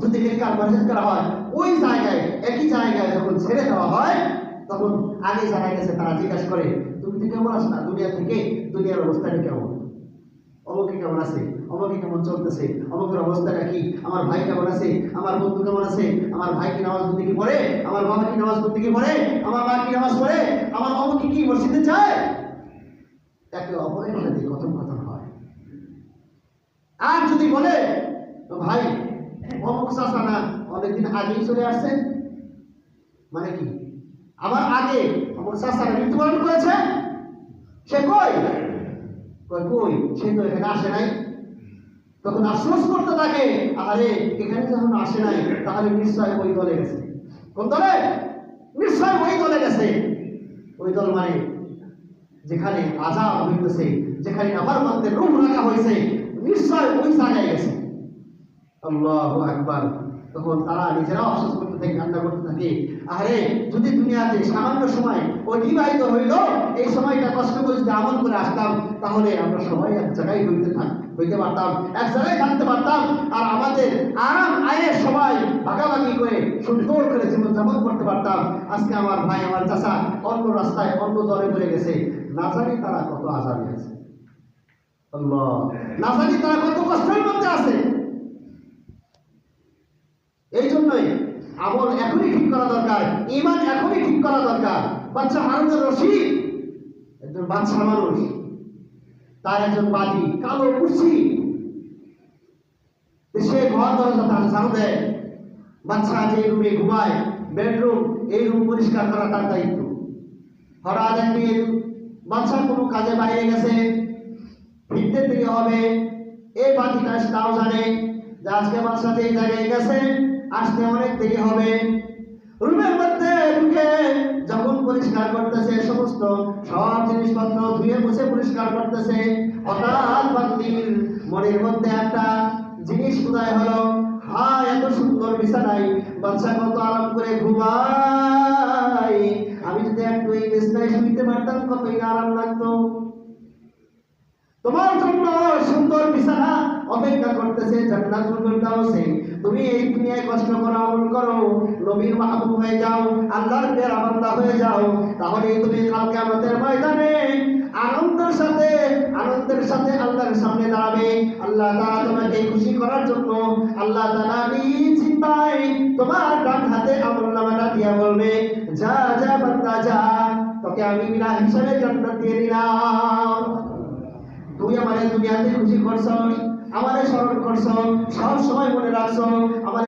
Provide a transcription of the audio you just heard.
যদি নেককার পরিশোধ করা হয়, ওই জায়গায় একই জায়গায় যখন ছেড়ে দেওয়া হয়, তখন আগে যারা গেছে তারা জিজ্ঞাসা করে, তুমি তো কেমন আছো না দুনিয়া থেকে, দুনিয়ার অবস্থাটা কেমন, অমুকে কেমন আছে, অমুকে কেমন চলতেছে, অমুকের অবস্থাটা কি, আমার ভাই কেমন আছে, আমার বন্ধু কেমন আছে, আমার ভাই কি নামাজ পড়তে কি পড়ে, আমার বাবা কি নামাজ পড়তে কি পড়ে, আমার মা কি নামাজ পড়ে, আমার অমুকে কি মসজিদে যায়, একে অপরের সাথে কথন কথন হয়। আর যদি বলে ভাই অমুক চাচা না অনেকদিন আগেই চলে আসছে, মানে কি আমার আগে অমুক চাচারা মৃত্যুবরণ করেছে, সে কই কই সে তো এখানে আসে নাই, তখন আফসোস করতে থাকে, আরে এখানে যখন আসে নাই তাহলে নিশ্চয় ওই দলে গেছে। কোন দলে? নিশ্চয় ওই দলে গেছে। ওই দল মানে যেখানে আযাব হইতেছে, যেখানে আমার মধ্যে রূহ রাখা হয়েছে, নিশ্চয় ওই জায়গায় গেছে। আল্লাহু আকবার। তখন তারা নিজেরাও আফসোস করতে থাকে, কান্না করতে থাকে, আরে যদি দুনিয়াতে সামান্য সময় অতিবাহিত হইল, এই সময়টা কষ্ট করে যদি আমল করে আসতাম, তাহলে আমরা সবাই এক জায়গায় হইতে পারতাম, এক জায়গায় থাকতে পারতাম, আর আমাদের আরাম আয়ের সবাই ভাগাভাগি করে সুন্দর করে জীবন যাপন করতে পারতাম। আজকে আমার ভাই আমার চাচা অন্য রাস্তায় অন্য দলে বলে গেছে, না জানি তারা কত আযাবে আছে, আল্লাহ না জানি তারা কত কষ্টের মধ্যে আছে। এই জন্যই আমল এখনই ঠিক করা দরকার, ঈমান এখনই ঠিক করা দরকার। বাচ্চা হারুনুর রশিদ একজন বাচ্চা মানুষ, তার একজন বাদী কালো কুর্সি, সে ঘর দরজা তার ঝাড়ু দেয়, বাচ্চা যে রুমে ঘুমায় বেডরুম, এই রুম পরিষ্কার করা তার দায়িত্ব। হঠাৎ একদিন বাচ্চা কোনো কাজে বাইরে গেছে, ফিরতে দেরি হবে, এই বাদীটা তাও জানে যে আজকে বাচ্চা এই জায়গায় গেছে, আসতে অনেক দেরি হবে। রুমের মধ্যে ঢুকে যখন পরিষ্কার করতেছে, সমস্ত সব জিনিসপত্র ধুয়ে মুছে পরিষ্কার করতেছে, হঠাৎ বান্দির মনের মধ্যে একটা জিনিস উদয় হলো, হ্যাঁ এত সুন্দর বিছানায় বাচ্চা কত আরাম করে ঘুমায়, আমি যদি একটু এই বিছানায় শুইতে পারতাম কতই আরাম লাগতো। তোমার জন্য সুন্দর বিছানা অপেক্ষা করতেছে জান্নাতুল ফিরদাউসে। তুমি এই দুনিয়ায় কষ্ট করো, আমল করো, নবীর মাহবুব হয়ে যাও, আল্লাহর প্রিয় বান্দা হয়ে যাও, তাহলে তুমি কাল কিয়ামতের ময়দানে আনন্দের সাথে আল্লাহর সামনে দাঁড়াবে। আল্লাহ তাআলা তোমাকে খুশি করার জন্য আল্লাহ তাআলা নিজ চিন্তায় তোমার ডান হাতে আমলনামাটা দিয়া বলবে, যা যা বান্দা যা, তোকে আমি বিনা হিসাবে জান্নাত দিয়ে দিলাম। তুই আমার দুনিয়াতে খুশি করছ, আমারে স্মরণ করছ, সব সময় মনে রাখছ, আমার